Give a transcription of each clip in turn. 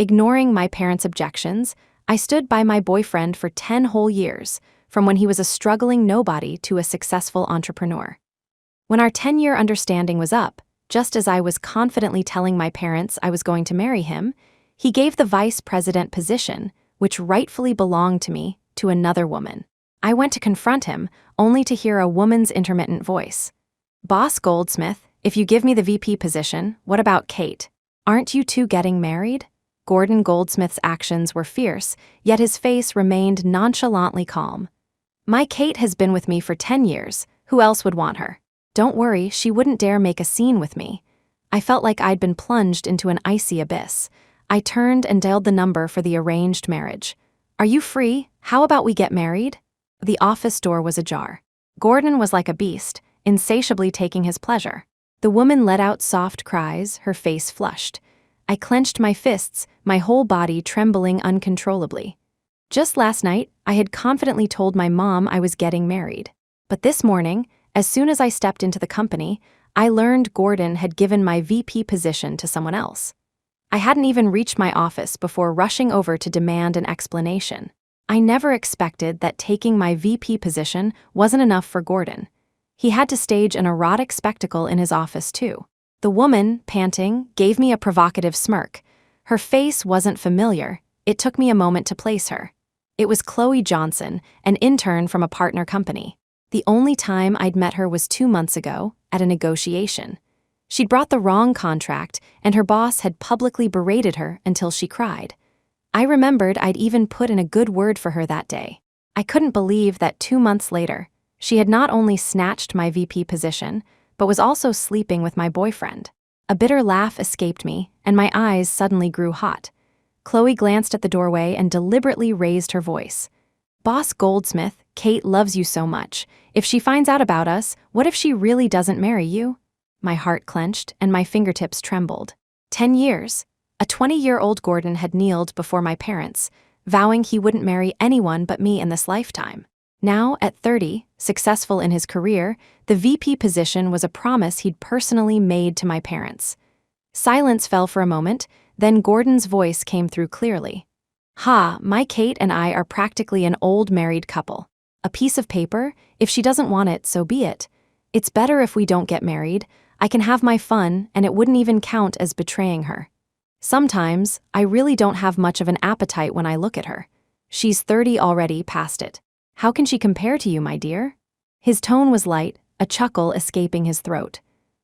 Ignoring my parents' objections, I stood by my boyfriend for 10 whole years, from when he was a struggling nobody to a successful entrepreneur. When our 10-year understanding was up, just as I was confidently telling my parents I was going to marry him, he gave the vice president position, which rightfully belonged to me, to another woman. I went to confront him, only to hear a woman's intermittent voice. "Boss Goldsmith, if you give me the VP position, what about Kate? Aren't you two getting married?" Gordon Goldsmith's actions were fierce, yet his face remained nonchalantly calm. "My Kate has been with me for 10 years. Who else would want her? Don't worry, she wouldn't dare make a scene with me." I felt like I'd been plunged into an icy abyss. I turned and dialed the number for the arranged marriage. "Are you free? How about we get married?" The office door was ajar. Gordon was like a beast, insatiably taking his pleasure. The woman let out soft cries, her face flushed. I clenched my fists, my whole body trembling uncontrollably. Just last night, I had confidently told my mom I was getting married. But this morning, as soon as I stepped into the company, I learned Gordon had given my VP position to someone else. I hadn't even reached my office before rushing over to demand an explanation. I never expected that taking my VP position wasn't enough for Gordon. He had to stage an erotic spectacle in his office too. The woman, panting, gave me a provocative smirk. Her face wasn't familiar. It took me a moment to place her. It was Chloe Johnson, an intern from a partner company. The only time I'd met her was 2 months ago, at a negotiation. She'd brought the wrong contract, and her boss had publicly berated her until she cried. I remembered I'd even put in a good word for her that day. I couldn't believe that 2 months later, she had not only snatched my VP position, but was also sleeping with my boyfriend. A bitter laugh escaped me, and my eyes suddenly grew hot. Chloe glanced at the doorway and deliberately raised her voice. "Boss Goldsmith, Kate loves you so much. If she finds out about us, what if she really doesn't marry you?" My heart clenched and my fingertips trembled. 10 years. A 20-year-old Gordon had kneeled before my parents, vowing he wouldn't marry anyone but me in this lifetime. Now, at 30, successful in his career, the VP position was a promise he'd personally made to my parents. Silence fell for a moment, then Gordon's voice came through clearly. "Ha, my Kate and I are practically an old married couple. A piece of paper, if she doesn't want it, so be it. It's better if we don't get married. I can have my fun, and it wouldn't even count as betraying her. Sometimes, I really don't have much of an appetite when I look at her. She's 30 already, past it. How can she compare to you, my dear?" His tone was light, a chuckle escaping his throat.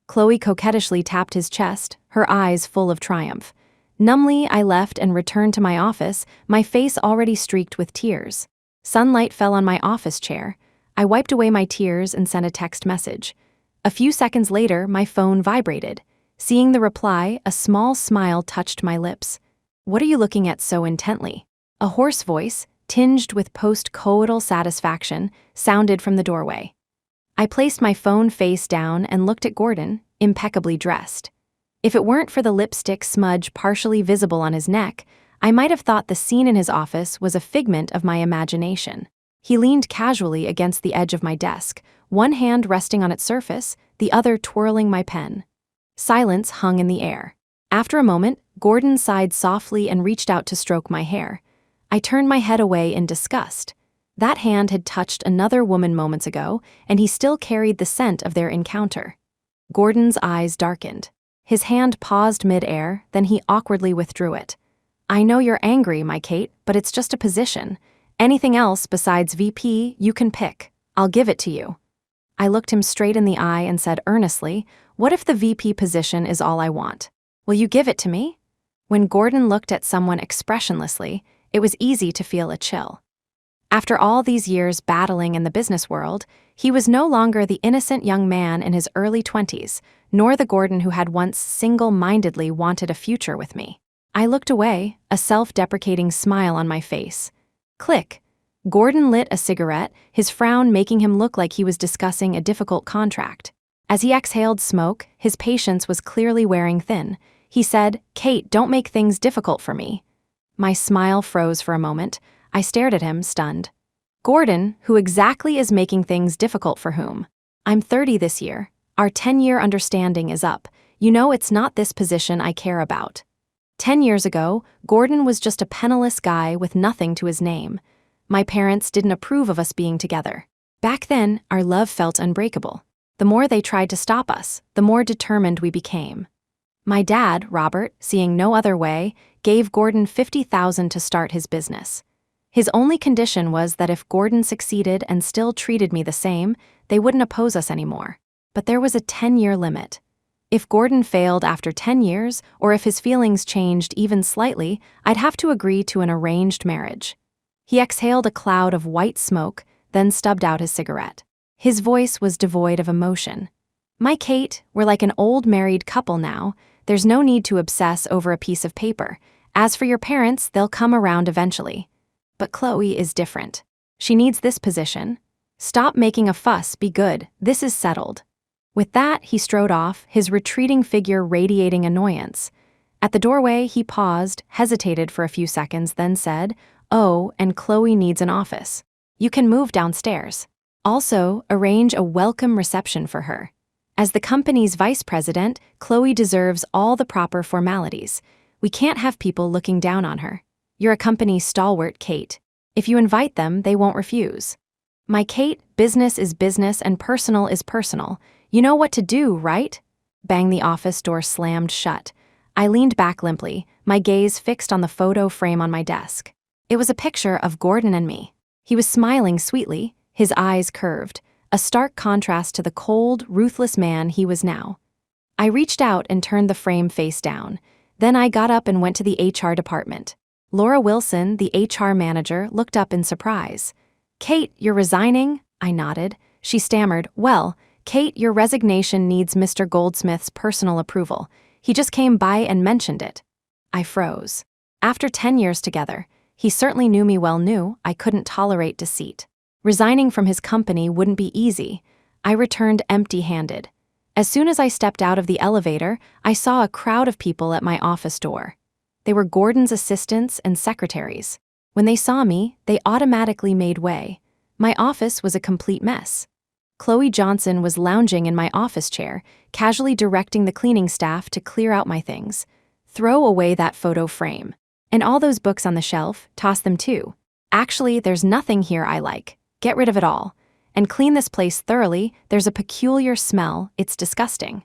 Chloe coquettishly tapped his chest, her eyes full of triumph. Numbly, I left and returned to my office, my face already streaked with tears. Sunlight fell on my office chair. I wiped away my tears and sent a text message. A few seconds later, my phone vibrated. Seeing the reply, a small smile touched my lips. "What are you looking at so intently?" A hoarse voice, tinged with post-coital satisfaction, sounded from the doorway. I placed my phone face down and looked at Gordon, impeccably dressed. If it weren't for the lipstick smudge partially visible on his neck, I might have thought the scene in his office was a figment of my imagination. He leaned casually against the edge of my desk, one hand resting on its surface, the other twirling my pen. Silence hung in the air. After a moment, Gordon sighed softly and reached out to stroke my hair. I turned my head away in disgust. That hand had touched another woman moments ago, and he still carried the scent of their encounter. Gordon's eyes darkened. His hand paused mid-air, then he awkwardly withdrew it. "I know you're angry, my Kate, but it's just a position. Anything else besides VP, you can pick. I'll give it to you." I looked him straight in the eye and said earnestly, "What if the VP position is all I want? Will you give it to me?" When Gordon looked at someone expressionlessly, it was easy to feel a chill. After all these years battling in the business world, he was no longer the innocent young man in his early 20s, nor the Gordon who had once single-mindedly wanted a future with me. I looked away, a self-deprecating smile on my face. Click. Gordon lit a cigarette, his frown making him look like he was discussing a difficult contract. As he exhaled smoke, his patience was clearly wearing thin. He said, "Kate, don't make things difficult for me." My smile froze for a moment. I stared at him, stunned. "Gordon, who exactly is making things difficult for whom? I'm 30 this year. Our 10-year understanding is up. You know it's not this position I care about." 10 years ago, Gordon was just a penniless guy with nothing to his name. My parents didn't approve of us being together. Back then, our love felt unbreakable. The more they tried to stop us, the more determined we became. My dad, Robert, seeing no other way, gave Gordon $50,000 to start his business. His only condition was that if Gordon succeeded and still treated me the same, they wouldn't oppose us anymore. But there was a 10-year limit. If Gordon failed after 10 years, or if his feelings changed even slightly, I'd have to agree to an arranged marriage. He exhaled a cloud of white smoke, then stubbed out his cigarette. His voice was devoid of emotion. "My Kate, we're like an old married couple now. There's no need to obsess over a piece of paper. As for your parents, they'll come around eventually. But Chloe is different. She needs this position. Stop making a fuss, be good, this is settled." With that, he strode off, his retreating figure radiating annoyance. At the doorway, he paused, hesitated for a few seconds, then said, "Oh, and Chloe needs an office. You can move downstairs. Also, arrange a welcome reception for her. As the company's vice president, Chloe deserves all the proper formalities. We can't have people looking down on her. You're a company stalwart, Kate. If you invite them, they won't refuse. My Kate, business is business and personal is personal. You know what to do, right?" Bang, the office door slammed shut. I leaned back limply, my gaze fixed on the photo frame on my desk. It was a picture of Gordon and me. He was smiling sweetly, his eyes curved, a stark contrast to the cold, ruthless man he was now. I reached out and turned the frame face down. Then I got up and went to the HR department. Laura Wilson, the HR manager, looked up in surprise. "Kate, you're resigning?" I nodded. She stammered, "Well, Kate, your resignation needs Mr. Goldsmith's personal approval. He just came by and mentioned it." I froze. After 10 years together, he certainly knew me well, knew I couldn't tolerate deceit. Resigning from his company wouldn't be easy. I returned empty-handed. As soon as I stepped out of the elevator, I saw a crowd of people at my office door. They were Gordon's assistants and secretaries. When they saw me, they automatically made way. My office was a complete mess. Chloe Johnson was lounging in my office chair, casually directing the cleaning staff to clear out my things. "Throw away that photo frame. And all those books on the shelf, toss them too. Actually, there's nothing here I like. Get rid of it all. And clean this place thoroughly, there's a peculiar smell, it's disgusting."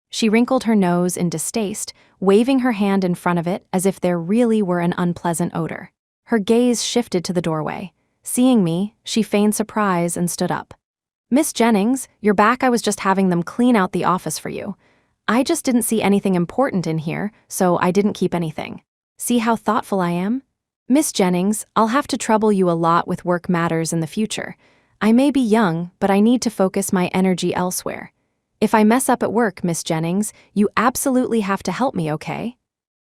She wrinkled her nose in distaste, waving her hand in front of it as if there really were an unpleasant odor. Her gaze shifted to the doorway. Seeing me, she feigned surprise and stood up. "Miss Jennings, you're back. I was just having them clean out the office for you. I just didn't see anything important in here, so I didn't keep anything. See how thoughtful I am? Miss Jennings, I'll have to trouble you a lot with work matters in the future. I may be young, but I need to focus my energy elsewhere. If I mess up at work, Miss Jennings, you absolutely have to help me, okay?"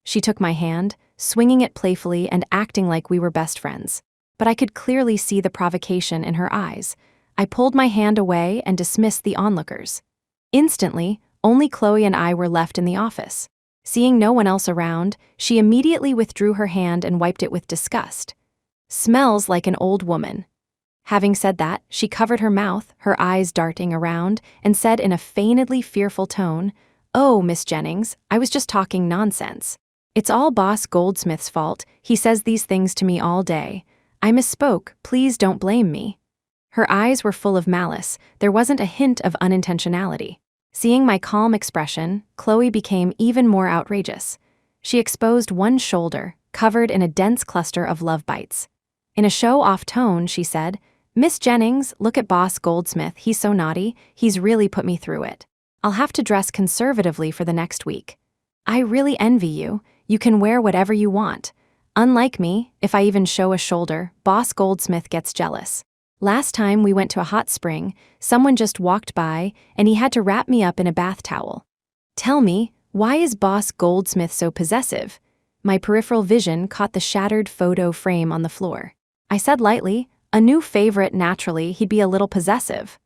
She took my hand, swinging it playfully and acting like we were best friends. But I could clearly see the provocation in her eyes. I pulled my hand away and dismissed the onlookers. Instantly, only Chloe and I were left in the office. Seeing no one else around, she immediately withdrew her hand and wiped it with disgust. "Smells like an old woman." Having said that, she covered her mouth, her eyes darting around, and said in a feignedly fearful tone, "Oh, Miss Jennings, I was just talking nonsense. It's all Boss Goldsmith's fault. He says these things to me all day. I misspoke, please don't blame me." Her eyes were full of malice, there wasn't a hint of unintentionality. Seeing my calm expression, Chloe became even more outrageous. She exposed one shoulder, covered in a dense cluster of love bites. In a show-off tone, she said, "Miss Jennings, look at Boss Goldsmith, he's so naughty, he's really put me through it. I'll have to dress conservatively for the next week. I really envy you, you can wear whatever you want. Unlike me, if I even show a shoulder, Boss Goldsmith gets jealous. Last time we went to a hot spring, someone just walked by, and he had to wrap me up in a bath towel. Tell me, why is Boss Goldsmith so possessive?" My peripheral vision caught the shattered photo frame on the floor. I said lightly, "A new favorite, naturally, he'd be a little possessive."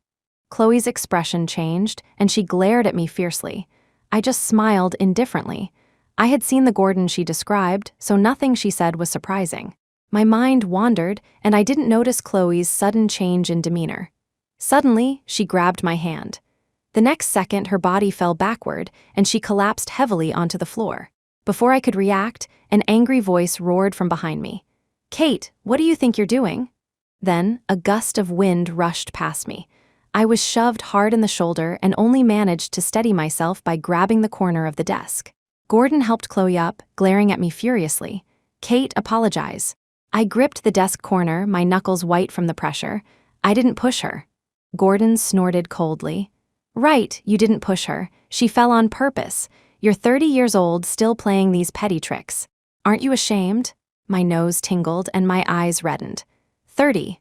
Chloe's expression changed, and she glared at me fiercely. I just smiled indifferently. I had seen the Gordon she described, so nothing she said was surprising. My mind wandered, and I didn't notice Chloe's sudden change in demeanor. Suddenly, she grabbed my hand. The next second, her body fell backward, and she collapsed heavily onto the floor. Before I could react, an angry voice roared from behind me. "Kate, what do you think you're doing?" Then, a gust of wind rushed past me. I was shoved hard in the shoulder and only managed to steady myself by grabbing the corner of the desk. Gordon helped Chloe up, glaring at me furiously. "Kate, apologize." I gripped the desk corner, my knuckles white from the pressure. "I didn't push her." Gordon snorted coldly. "Right, you didn't push her. She fell on purpose. You're 30 years old, still playing these petty tricks. Aren't you ashamed?" My nose tingled and my eyes reddened. 30.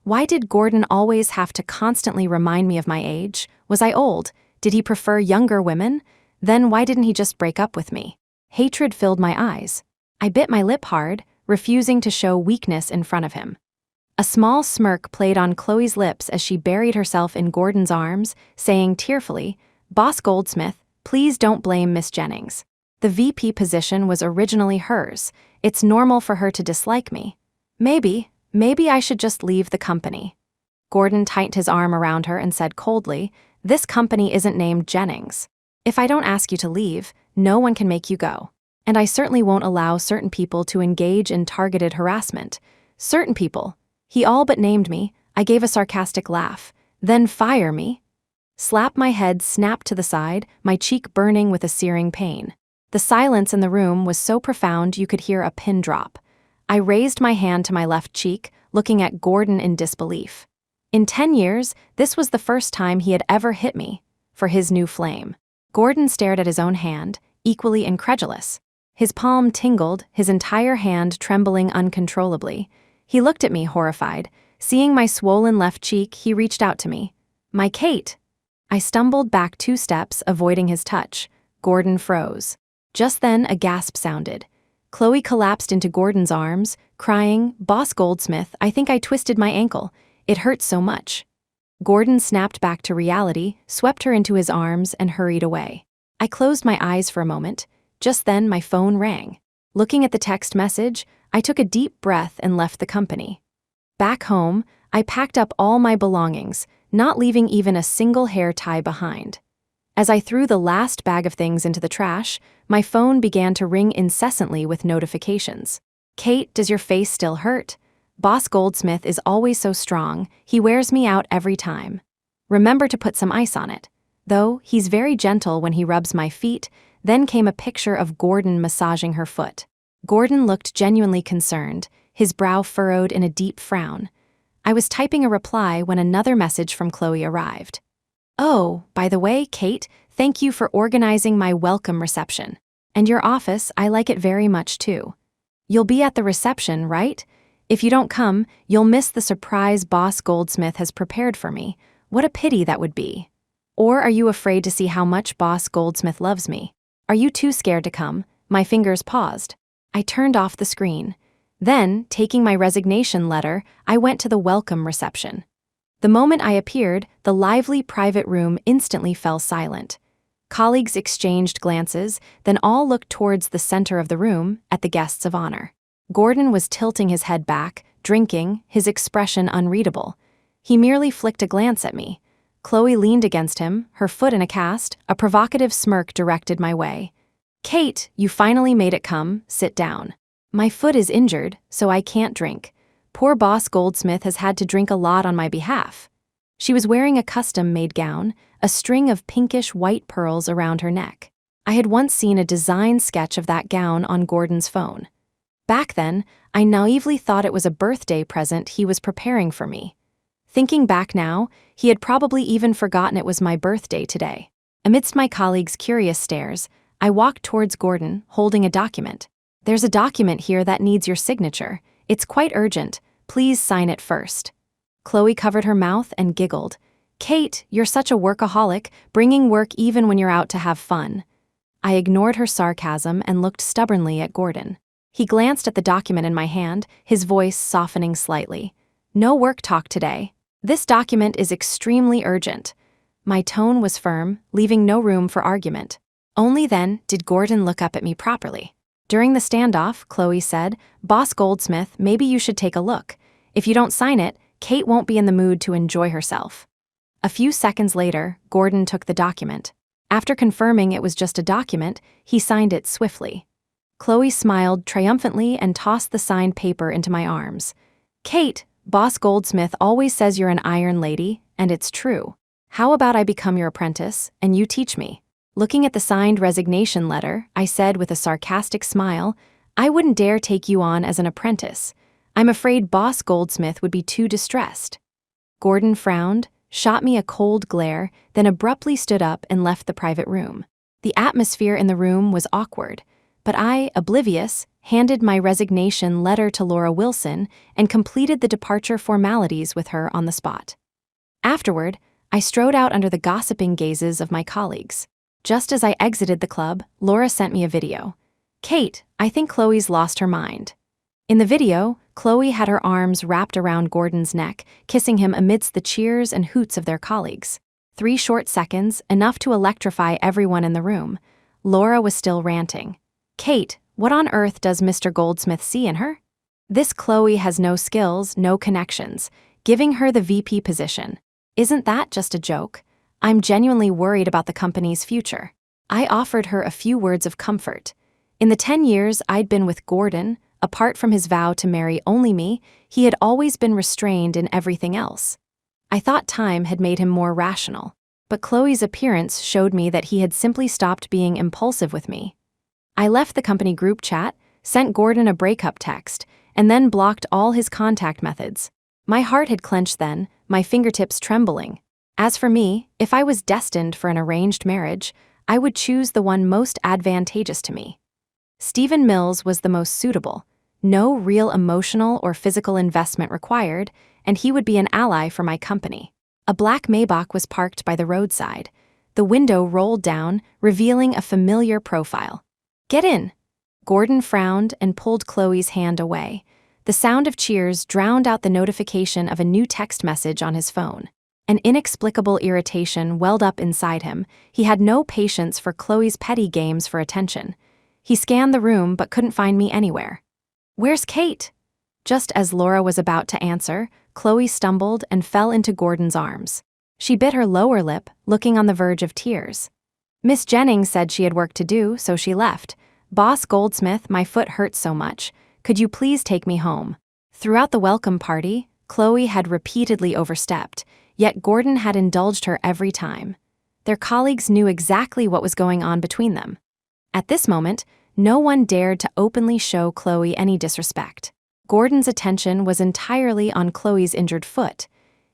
Why did Gordon always have to constantly remind me of my age? Was I old? Did he prefer younger women? Then why didn't he just break up with me? Hatred filled my eyes. I bit my lip hard, refusing to show weakness in front of him. A small smirk played on Chloe's lips as she buried herself in Gordon's arms, saying tearfully, "Boss Goldsmith, please don't blame Miss Jennings. The VP position was originally hers. It's normal for her to dislike me. Maybe I should just leave the company." Gordon tightened his arm around her and said coldly, "This company isn't named Jennings. If I don't ask you to leave, no one can make you go. And I certainly won't allow certain people to engage in targeted harassment. Certain people. He all but named me." I gave a sarcastic laugh. "Then fire me." Slap my head snapped to the side, my cheek burning with a searing pain. The silence in the room was so profound you could hear a pin drop. I raised my hand to my left cheek, looking at Gordon in disbelief. In 10 years, this was the first time he had ever hit me. For his new flame. Gordon stared at his own hand, equally incredulous. His palm tingled, his entire hand trembling uncontrollably. He looked at me, horrified. Seeing my swollen left cheek, he reached out to me. "My Kate." I stumbled back 2 steps, avoiding his touch. Gordon froze. Just then, a gasp sounded. Chloe collapsed into Gordon's arms, crying, "Boss Goldsmith, I think I twisted my ankle. It hurts so much." Gordon snapped back to reality, swept her into his arms, and hurried away. I closed my eyes for a moment. Just then, my phone rang. Looking at the text message, I took a deep breath and left the company. Back home, I packed up all my belongings, not leaving even a single hair tie behind. As I threw the last bag of things into the trash, my phone began to ring incessantly with notifications. "Kate, does your face still hurt? Boss Goldsmith is always so strong, he wears me out every time. Remember to put some ice on it. Though, he's very gentle when he rubs my feet." Then came a picture of Gordon massaging her foot. Gordon looked genuinely concerned, his brow furrowed in a deep frown. I was typing a reply when another message from Chloe arrived. "Oh, by the way, Kate, thank you for organizing my welcome reception. And your office, I like it very much too. You'll be at the reception, right? If you don't come, you'll miss the surprise Boss Goldsmith has prepared for me. What a pity that would be. Or are you afraid to see how much Boss Goldsmith loves me? Are you too scared to come?" My fingers paused. I turned off the screen. Then, taking my resignation letter, I went to the welcome reception. The moment I appeared, the lively private room instantly fell silent. Colleagues exchanged glances, then all looked towards the center of the room, at the guests of honor. Gordon was tilting his head back, drinking, his expression unreadable. He merely flicked a glance at me. Chloe leaned against him, her foot in a cast, a provocative smirk directed my way. "Kate, you finally made it come, sit down." "My foot is injured, so I can't drink. Poor Boss Goldsmith has had to drink a lot on my behalf." She was wearing a custom-made gown, a string of pinkish white pearls around her neck. I had once seen a design sketch of that gown on Gordon's phone. Back then, I naively thought it was a birthday present he was preparing for me. Thinking back now, he had probably even forgotten it was my birthday today. Amidst my colleagues' curious stares, I walked towards Gordon, holding a document. "There's a document here that needs your signature. It's quite urgent. Please sign it first." Chloe covered her mouth and giggled. "Kate, you're such a workaholic, bringing work even when you're out to have fun." I ignored her sarcasm and looked stubbornly at Gordon. He glanced at the document in my hand, his voice softening slightly. "No work talk today. This document is extremely urgent." My tone was firm, leaving no room for argument. Only then did Gordon look up at me properly. During the standoff, Chloe said, "Boss Goldsmith, maybe you should take a look. If you don't sign it, Kate won't be in the mood to enjoy herself." A few seconds later, Gordon took the document. After confirming it was just a document, he signed it swiftly. Chloe smiled triumphantly and tossed the signed paper into my arms. "Kate, Boss Goldsmith always says you're an iron lady, and it's true. How about I become your apprentice, and you teach me?" Looking at the signed resignation letter, I said with a sarcastic smile, "I wouldn't dare take you on as an apprentice. I'm afraid Boss Goldsmith would be too distressed." Gordon frowned, shot me a cold glare, then abruptly stood up and left the private room. The atmosphere in the room was awkward, but I, oblivious, handed my resignation letter to Laura Wilson and completed the departure formalities with her on the spot. Afterward, I strode out under the gossiping gazes of my colleagues. Just as I exited the club, Laura sent me a video. "Kate, I think Chloe's lost her mind." In the video, Chloe had her arms wrapped around Gordon's neck, kissing him amidst the cheers and hoots of their colleagues. 3 short seconds, enough to electrify everyone in the room. Laura was still ranting. "Kate, what on earth does Mr. Goldsmith see in her? This Chloe has no skills, no connections, giving her the VP position. Isn't that just a joke? I'm genuinely worried about the company's future." I offered her a few words of comfort. In the 10 years I'd been with Gordon, apart from his vow to marry only me, he had always been restrained in everything else. I thought time had made him more rational, but Chloe's appearance showed me that he had simply stopped being impulsive with me. I left the company group chat, sent Gordon a breakup text, and then blocked all his contact methods. My heart had clenched then, my fingertips trembling. As for me, if I was destined for an arranged marriage, I would choose the one most advantageous to me. Stephen Mills was the most suitable. No real emotional or physical investment required, and he would be an ally for my company. A black Maybach was parked by the roadside. The window rolled down, revealing a familiar profile. "Get in." Gordon frowned and pulled Chloe's hand away. The sound of cheers drowned out the notification of a new text message on his phone. An inexplicable irritation welled up inside him. He had no patience for Chloe's petty games for attention. He scanned the room but couldn't find me anywhere. "Where's Kate?" Just as Laura was about to answer, Chloe stumbled and fell into Gordon's arms. She bit her lower lip, looking on the verge of tears. "Miss Jennings said she had work to do, so she left. Boss Goldsmith, my foot hurts so much. Could you please take me home?" Throughout the welcome party, Chloe had repeatedly overstepped, yet Gordon had indulged her every time. Their colleagues knew exactly what was going on between them. At this moment, no one dared to openly show Chloe any disrespect. Gordon's attention was entirely on Chloe's injured foot.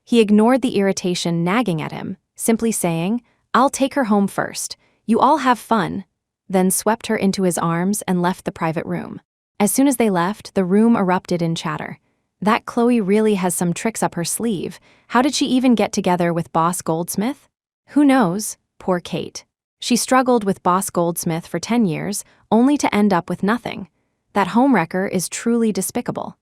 He ignored the irritation nagging at him, simply saying, "I'll take her home first. You all have fun," then swept her into his arms and left the private room. As soon as they left, the room erupted in chatter. That Chloe really has some tricks up her sleeve. How did she even get together with Boss Goldsmith? Who knows? Poor Kate. She struggled with Boss Goldsmith for 10 years, only to end up with nothing. That homewrecker is truly despicable.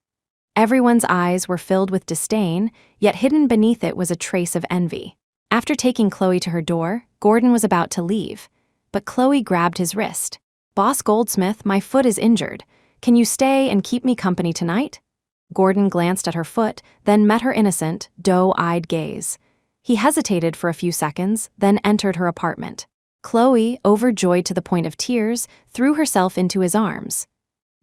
Everyone's eyes were filled with disdain, yet hidden beneath it was a trace of envy. After taking Chloe to her door, Gordon was about to leave, but Chloe grabbed his wrist. "Boss Goldsmith, my foot is injured. Can you stay and keep me company tonight?" Gordon glanced at her foot, then met her innocent, doe-eyed gaze. He hesitated for a few seconds, then entered her apartment. Chloe, overjoyed to the point of tears, threw herself into his arms.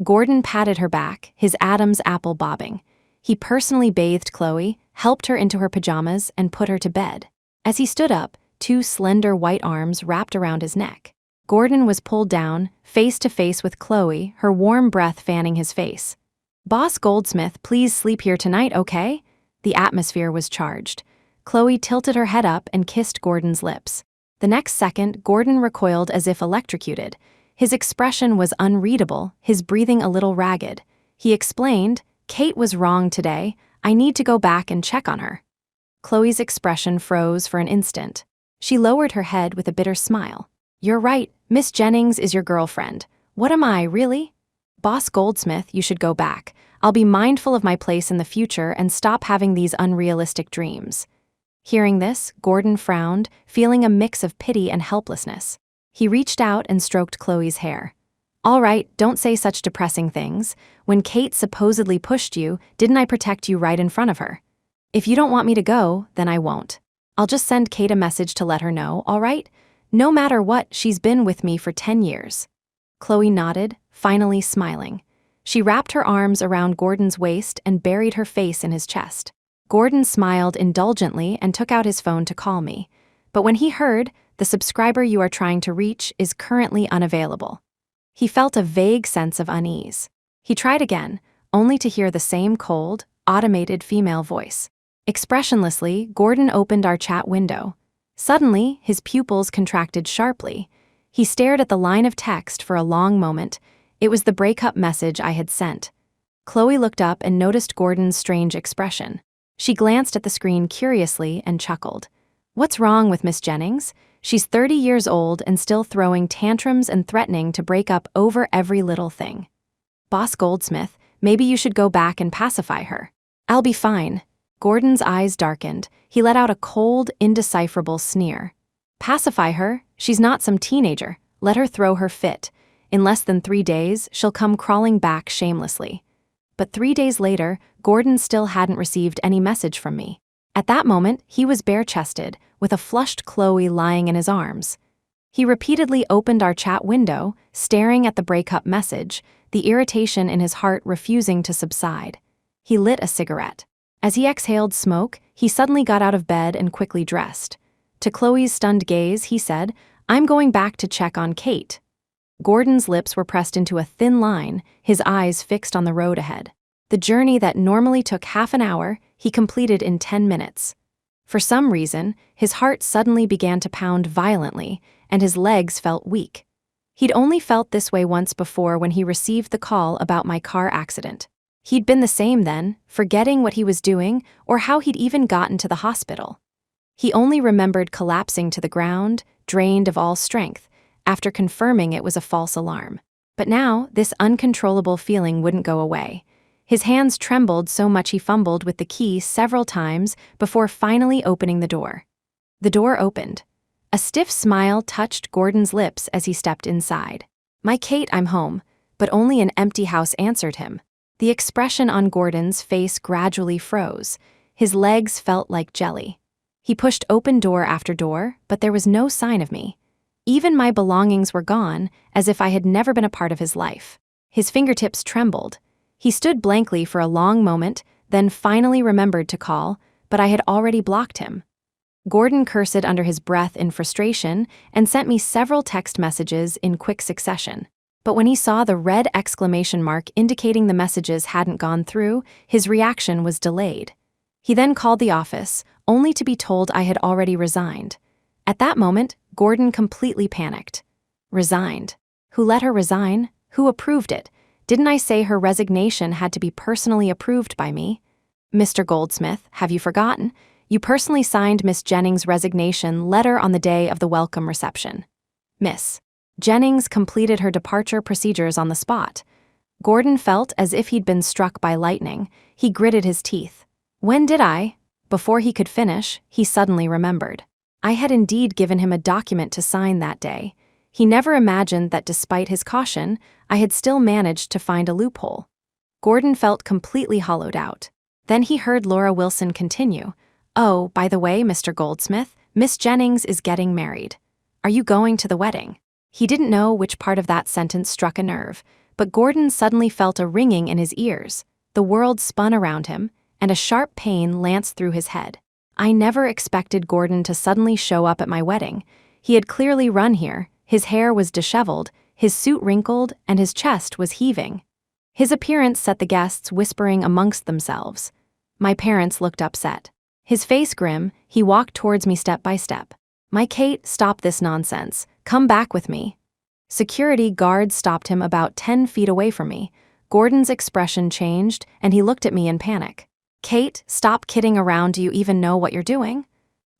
Gordon patted her back, his Adam's apple bobbing. He personally bathed Chloe, helped her into her pajamas, and put her to bed. As he stood up, 2 slender white arms wrapped around his neck. Gordon was pulled down, face to face with Chloe, her warm breath fanning his face. "Boss Goldsmith, please sleep here tonight, okay?" The atmosphere was charged. Chloe tilted her head up and kissed Gordon's lips. The next second, Gordon recoiled as if electrocuted. His expression was unreadable, his breathing a little ragged. He explained, "Kate was wrong today. I need to go back and check on her." Chloe's expression froze for an instant. She lowered her head with a bitter smile. "You're right, Miss Jennings is your girlfriend. What am I, really? Boss Goldsmith, you should go back. I'll be mindful of my place in the future and stop having these unrealistic dreams." Hearing this, Gordon frowned, feeling a mix of pity and helplessness. He reached out and stroked Chloe's hair. "All right, don't say such depressing things. When Kate supposedly pushed you, didn't I protect you right in front of her? If you don't want me to go, then I won't. I'll just send Kate a message to let her know, all right? No matter what, she's been with me for 10 years. Chloe nodded, finally smiling. She wrapped her arms around Gordon's waist and buried her face in his chest. Gordon smiled indulgently and took out his phone to call me. But when he heard, "The subscriber you are trying to reach is currently unavailable," he felt a vague sense of unease. He tried again, only to hear the same cold, automated female voice. Expressionlessly, Gordon opened our chat window. Suddenly, his pupils contracted sharply. He stared at the line of text for a long moment. It was the breakup message I had sent. Chloe looked up and noticed Gordon's strange expression. She glanced at the screen curiously and chuckled. "What's wrong with Miss Jennings? She's 30 years old and still throwing tantrums and threatening to break up over every little thing. Boss Goldsmith, maybe you should go back and pacify her." "I'll be fine." Gordon's eyes darkened. He let out a cold, indecipherable sneer. "Pacify her? She's not some teenager. Let her throw her fit. In less than 3 days, she'll come crawling back shamelessly." But 3 days later, Gordon still hadn't received any message from me. At that moment, he was bare-chested, with a flushed Chloe lying in his arms. He repeatedly opened our chat window, staring at the breakup message, the irritation in his heart refusing to subside. He lit a cigarette. As he exhaled smoke, he suddenly got out of bed and quickly dressed. To Chloe's stunned gaze, he said, "I'm going back to check on Kate." Gordon's lips were pressed into a thin line, his eyes fixed on the road ahead. The journey that normally took half an hour, he completed in 10 minutes. For some reason, his heart suddenly began to pound violently, and his legs felt weak. He'd only felt this way once before when he received the call about my car accident. He'd been the same then, forgetting what he was doing or how he'd even gotten to the hospital. He only remembered collapsing to the ground, drained of all strength, after confirming it was a false alarm. But now, this uncontrollable feeling wouldn't go away. His hands trembled so much he fumbled with the key several times before finally opening the door. The door opened. A stiff smile touched Gordon's lips as he stepped inside. "My Kate, I'm home," but only an empty house answered him. The expression on Gordon's face gradually froze. His legs felt like jelly. He pushed open door after door, but there was no sign of me. Even my belongings were gone, as if I had never been a part of his life. His fingertips trembled. He stood blankly for a long moment, then finally remembered to call, but I had already blocked him. Gordon cursed under his breath in frustration and sent me several text messages in quick succession. But when he saw the red exclamation mark indicating the messages hadn't gone through, his reaction was delayed. He then called the office, only to be told I had already resigned. At that moment, Gordon completely panicked. Resigned? Who let her resign? Who approved it? Didn't I say her resignation had to be personally approved by me? "Mr. Goldsmith, have you forgotten? You personally signed Miss Jennings' resignation letter on the day of the welcome reception." Miss Jennings completed her departure procedures on the spot. Gordon felt as if he'd been struck by lightning. He gritted his teeth. "When did I?" Before he could finish, he suddenly remembered. I had indeed given him a document to sign that day. He never imagined that despite his caution, I had still managed to find a loophole. Gordon felt completely hollowed out. Then he heard Laura Wilson continue, "Oh, by the way, Mr. Goldsmith, Miss Jennings is getting married. Are you going to the wedding?" He didn't know which part of that sentence struck a nerve, but Gordon suddenly felt a ringing in his ears. The world spun around him, and a sharp pain lanced through his head. I never expected Gordon to suddenly show up at my wedding. He had clearly run here, his hair was disheveled, his suit wrinkled, and his chest was heaving. His appearance set the guests whispering amongst themselves. My parents looked upset. His face grim, he walked towards me step by step. "My Kate, stop this nonsense. Come back with me." Security guards stopped him about 10 feet away from me. Gordon's expression changed, and he looked at me in panic. "Kate, stop kidding around. Do you even know what you're doing?"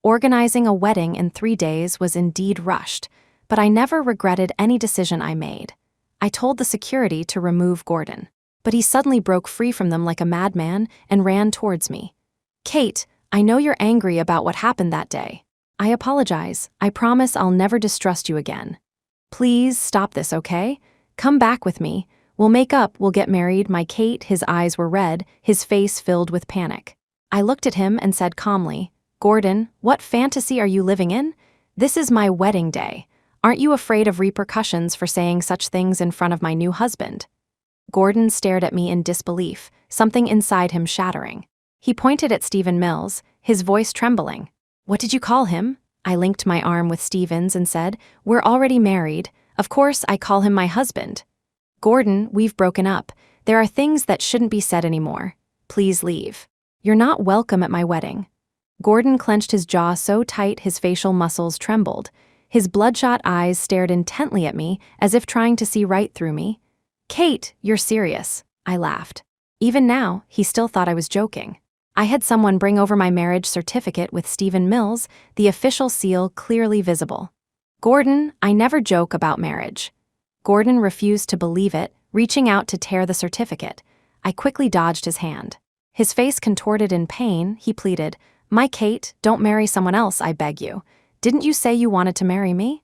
Organizing a wedding in 3 days was indeed rushed, but I never regretted any decision I made. I told the security to remove Gordon, but he suddenly broke free from them like a madman and ran towards me. "Kate, I know you're angry about what happened that day. I apologize. I promise I'll never distrust you again. Please stop this, okay? Come back with me. We'll make up, we'll get married." My Kate, his eyes were red, his face filled with panic. I looked at him and said calmly, "Gordon, what fantasy are you living in? This is my wedding day. Aren't you afraid of repercussions for saying such things in front of my new husband? Gordon stared at me in disbelief, something inside him shattering. He pointed at Stephen Mills, his voice trembling. What did you call him? I linked my arm with Stephen's and said, We're already married. Of course, I call him my husband. Gordon, we've broken up. There are things that shouldn't be said anymore. Please leave. You're not welcome at my wedding. Gordon clenched his jaw so tight his facial muscles trembled. His bloodshot eyes stared intently at me, as if trying to see right through me. Kate, you're serious, I laughed. Even now, he still thought I was joking. I had someone bring over my marriage certificate with Stephen Mills, the official seal clearly visible. Gordon, I never joke about marriage. Gordon refused to believe it, reaching out to tear the certificate. I quickly dodged his hand. His face contorted in pain, he pleaded, My Kate, don't marry someone else, I beg you. Didn't you say you wanted to marry me?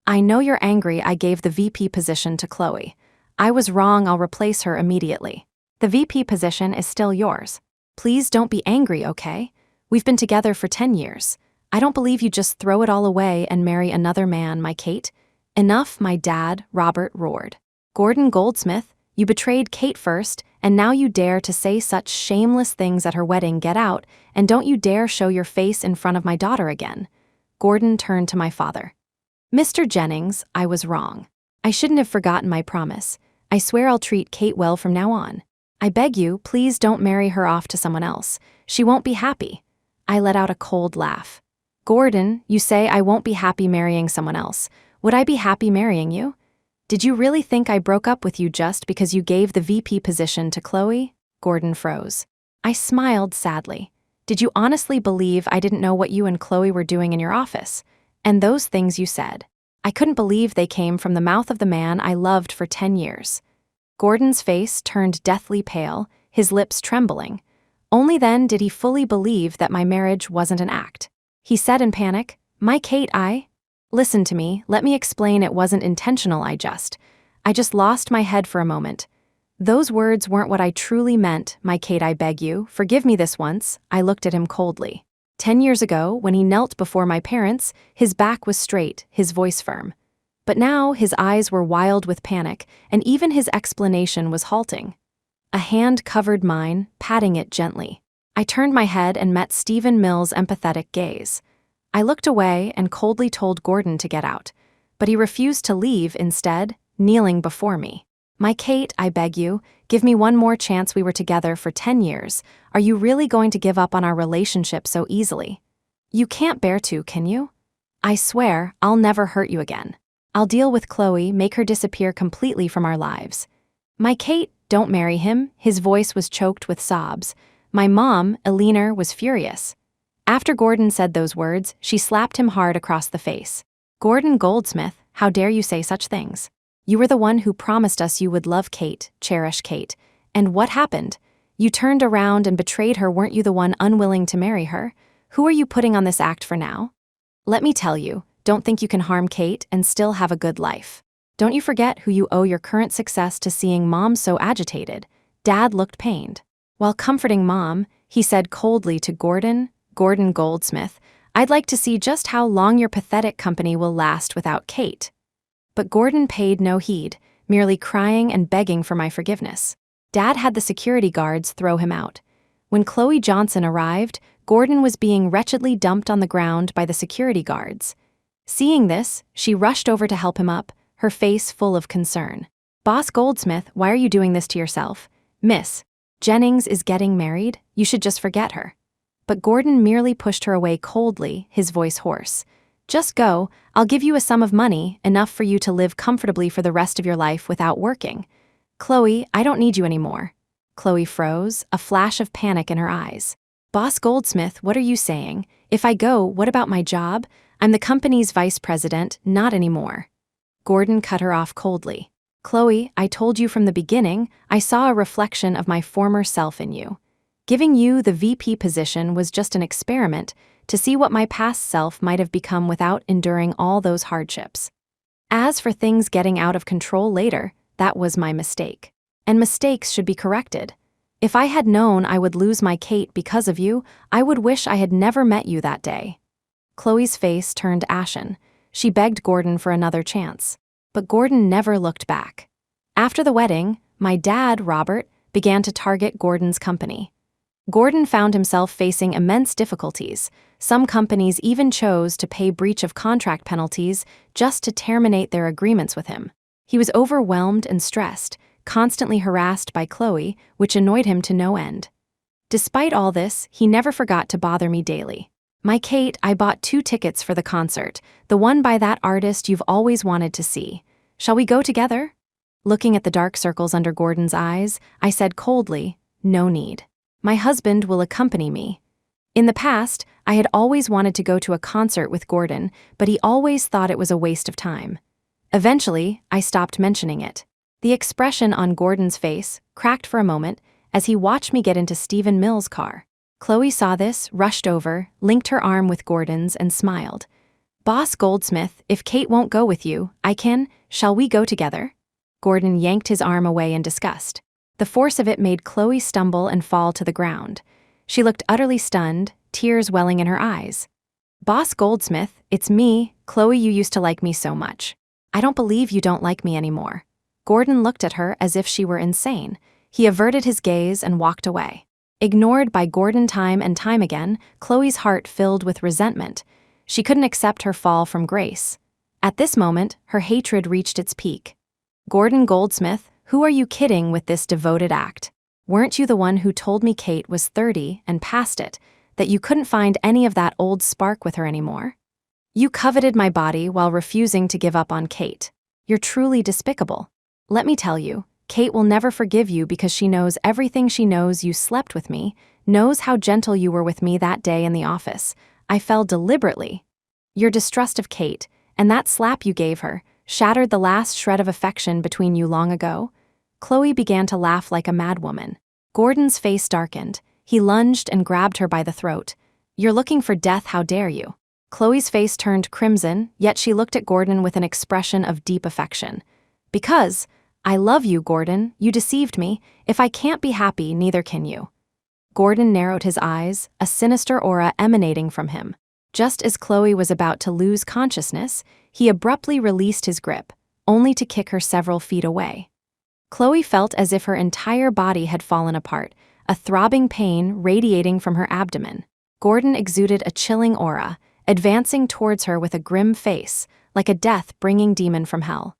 I know you're angry I gave the VP position to Chloe. I was wrong, I'll replace her immediately. The VP position is still yours. Please don't be angry, okay? We've been together for 10 years. I don't believe you just throw it all away and marry another man, my Kate. Enough, my dad, Robert roared. Gordon Goldsmith, you betrayed Kate first, and now you dare to say such shameless things at her wedding, get out, and don't you dare show your face in front of my daughter again. Gordon turned to my father. Mr. Jennings, I was wrong. I shouldn't have forgotten my promise. I swear I'll treat Kate well from now on. I beg you, please don't marry her off to someone else. She won't be happy. I let out a cold laugh. Gordon, you say I won't be happy marrying someone else. Would I be happy marrying you? Did you really think I broke up with you just because you gave the VP position to Chloe? Gordon froze. I smiled sadly. Did you honestly believe I didn't know what you and Chloe were doing in your office? And those things you said. I couldn't believe they came from the mouth of the man I loved for 10 years. Gordon's face turned deathly pale, his lips trembling. Only then did he fully believe that my marriage wasn't an act. He said in panic, My Kate, Listen to me, let me explain it wasn't intentional, I just lost my head for a moment. Those words weren't what I truly meant, my Kate, I beg you, forgive me this once. I looked at him coldly. 10 years ago, when he knelt before my parents, his back was straight, his voice firm. But now his eyes were wild with panic, and even his explanation was halting. A hand covered mine, patting it gently. I turned my head and met Stephen Mills' empathetic gaze. I looked away and coldly told Gordon to get out, but he refused to leave instead, kneeling before me. My Kate, I beg you, give me one more chance. We were together for 10 years. Are you really going to give up on our relationship so easily? You can't bear to, can you? I swear, I'll never hurt you again. I'll deal with Chloe, make her disappear completely from our lives. My Kate, don't marry him. His voice was choked with sobs. My mom, Eleanor, was furious. After Gordon said those words, she slapped him hard across the face. Gordon Goldsmith, how dare you say such things? You were the one who promised us you would love Kate, cherish Kate. And what happened? You turned around and betrayed her. Weren't you the one unwilling to marry her? Who are you putting on this act for now? Let me tell you, don't think you can harm Kate and still have a good life. Don't you forget who you owe your current success to. Seeing Mom so agitated, Dad looked pained. While comforting Mom, he said coldly to Gordon Goldsmith, I'd like to see just how long your pathetic company will last without Kate. But Gordon paid no heed, merely crying and begging for my forgiveness. Dad had the security guards throw him out. When Chloe Johnson arrived, Gordon was being wretchedly dumped on the ground by the security guards. Seeing this, she rushed over to help him up, her face full of concern. Boss Goldsmith, why are you doing this to yourself? Miss Jennings is getting married, you should just forget her. But Gordon merely pushed her away coldly, his voice hoarse. Just go, I'll give you a sum of money, enough for you to live comfortably for the rest of your life without working. Chloe, I don't need you anymore. Chloe froze, a flash of panic in her eyes. Boss Goldsmith, what are you saying? If I go, what about my job? I'm the company's vice president, not anymore. Gordon cut her off coldly. Chloe, I told you from the beginning, I saw a reflection of my former self in you. Giving you the VP position was just an experiment to see what my past self might have become without enduring all those hardships. As for things getting out of control later, that was my mistake. And mistakes should be corrected. If I had known I would lose my Kate because of you, I would wish I had never met you that day. Chloe's face turned ashen. She begged Gordon for another chance. But Gordon never looked back. After the wedding, my dad, Robert, began to target Gordon's company. Gordon found himself facing immense difficulties. Some companies even chose to pay breach of contract penalties just to terminate their agreements with him. He was overwhelmed and stressed, constantly harassed by Chloe, which annoyed him to no end. Despite all this, he never forgot to bother me daily. "My Kate, I bought 2 tickets for the concert, the one by that artist you've always wanted to see. Shall we go together?" Looking at the dark circles under Gordon's eyes, I said coldly, "No need. My husband will accompany me." In the past, I had always wanted to go to a concert with Gordon, but he always thought it was a waste of time. Eventually, I stopped mentioning it. The expression on Gordon's face cracked for a moment as he watched me get into Stephen Mills' car. Chloe saw this, rushed over, linked her arm with Gordon's, and smiled. "Boss Goldsmith, if Kate won't go with you, I can. Shall we go together?" Gordon yanked his arm away in disgust. The force of it made Chloe stumble and fall to the ground. She looked utterly stunned, tears welling in her eyes. "Boss Goldsmith, it's me, Chloe. You used to like me so much. I don't believe you don't like me anymore." Gordon looked at her as if she were insane. He averted his gaze and walked away. Ignored by Gordon time and time again, Chloe's heart filled with resentment. She couldn't accept her fall from grace. At this moment, her hatred reached its peak. "Gordon Goldsmith, who are you kidding with this devoted act? Weren't you the one who told me Kate was 30 and past it, that you couldn't find any of that old spark with her anymore? You coveted my body while refusing to give up on Kate. You're truly despicable. Let me tell you, Kate will never forgive you because she knows everything. She knows you slept with me, knows how gentle you were with me that day in the office. I fell deliberately. Your distrust of Kate, and that slap you gave her, shattered the last shred of affection between you long ago." Chloe began to laugh like a madwoman. Gordon's face darkened. He lunged and grabbed her by the throat. "You're looking for death, how dare you?" Chloe's face turned crimson, yet she looked at Gordon with an expression of deep affection. "Because I love you, Gordon. You deceived me. If I can't be happy, neither can you." Gordon narrowed his eyes, a sinister aura emanating from him. Just as Chloe was about to lose consciousness, he abruptly released his grip, only to kick her several feet away. Chloe felt as if her entire body had fallen apart, a throbbing pain radiating from her abdomen. Gordon exuded a chilling aura, advancing towards her with a grim face, like a death-bringing demon from hell.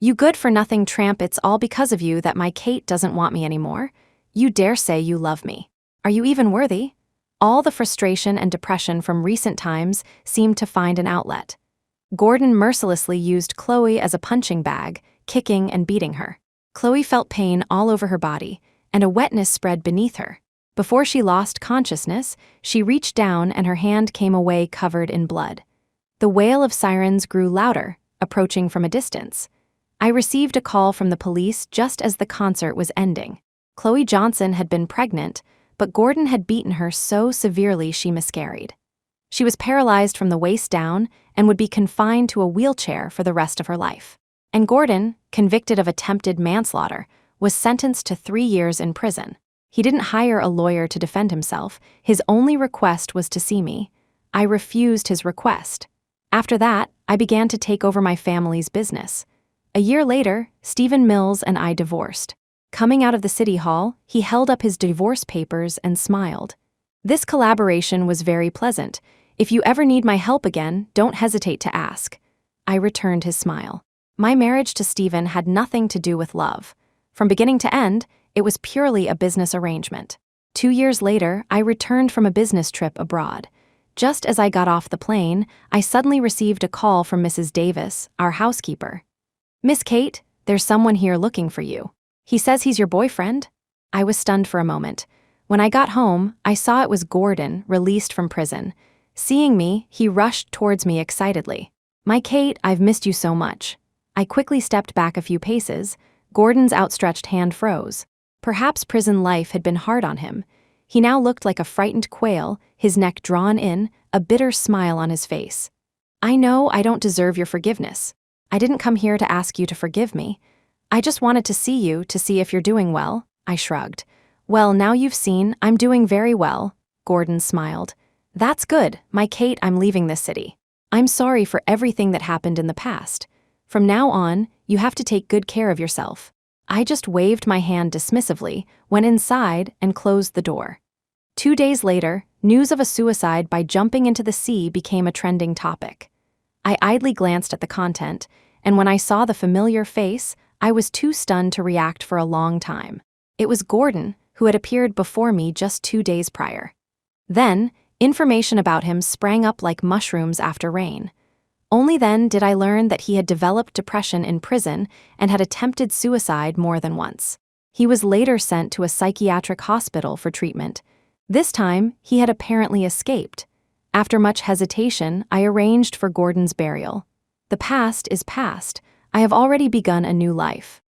"You good-for-nothing tramp, it's all because of you that my Kate doesn't want me anymore. You dare say you love me. Are you even worthy?" All the frustration and depression from recent times seemed to find an outlet. Gordon mercilessly used Chloe as a punching bag, kicking and beating her. Chloe felt pain all over her body, and a wetness spread beneath her. Before she lost consciousness, she reached down and her hand came away covered in blood. The wail of sirens grew louder, approaching from a distance. I received a call from the police just as the concert was ending. Chloe Johnson had been pregnant, but Gordon had beaten her so severely she miscarried. She was paralyzed from the waist down and would be confined to a wheelchair for the rest of her life. And Gordon, convicted of attempted manslaughter, was sentenced to 3 years in prison. He didn't hire a lawyer to defend himself. His only request was to see me. I refused his request. After that, I began to take over my family's business. A year later, Stephen Mills and I divorced. Coming out of the city hall, he held up his divorce papers and smiled. "This collaboration was very pleasant. If you ever need my help again, don't hesitate to ask." I returned his smile. My marriage to Stephen had nothing to do with love. From beginning to end, it was purely a business arrangement. 2 years later, I returned from a business trip abroad. Just as I got off the plane, I suddenly received a call from Mrs. Davis, our housekeeper. "Miss Kate, there's someone here looking for you. He says he's your boyfriend." I was stunned for a moment. When I got home, I saw it was Gordon, released from prison. Seeing me, he rushed towards me excitedly. "My Kate, I've missed you so much." I quickly stepped back a few paces. Gordon's outstretched hand froze. Perhaps prison life had been hard on him. He now looked like a frightened quail, his neck drawn in, a bitter smile on his face. "I know I don't deserve your forgiveness. I didn't come here to ask you to forgive me. I just wanted to see you to see if you're doing well." I shrugged. "Well, now you've seen, I'm doing very well." Gordon smiled. "That's good, my Kate, I'm leaving this city. I'm sorry for everything that happened in the past. From now on, you have to take good care of yourself." I just waved my hand dismissively, went inside, and closed the door. 2 days later, news of a suicide by jumping into the sea became a trending topic. I idly glanced at the content, and when I saw the familiar face, I was too stunned to react for a long time. It was Gordon, who had appeared before me just 2 days prior. Then, information about him sprang up like mushrooms after rain. Only then did I learn that he had developed depression in prison and had attempted suicide more than once. He was later sent to a psychiatric hospital for treatment. This time, he had apparently escaped. After much hesitation, I arranged for Gordon's burial. The past is past. I have already begun a new life.